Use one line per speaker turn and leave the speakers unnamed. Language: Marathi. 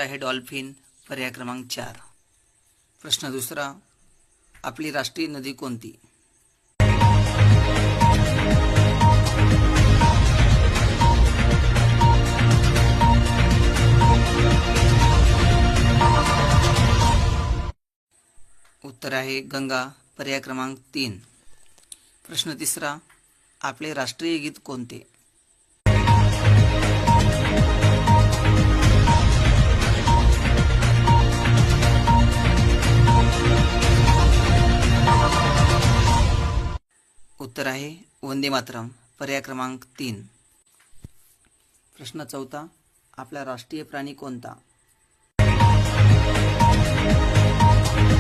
आहे डॉल्फिन, पर्याय क्रमांक 4. प्रश्न दुसरा, आपली राष्ट्रीय नदी कोणती? उत्तर आहे गंगा, पर्याय क्रमांक 3. प्रश्न तिसरा, आपले राष्ट्रीय गीत कोणते? उत्तर आहे वंदे मातरम, पर्याय क्रमांक 3. प्रश्न चौथा, आपला राष्ट्रीय प्राणी कोणता?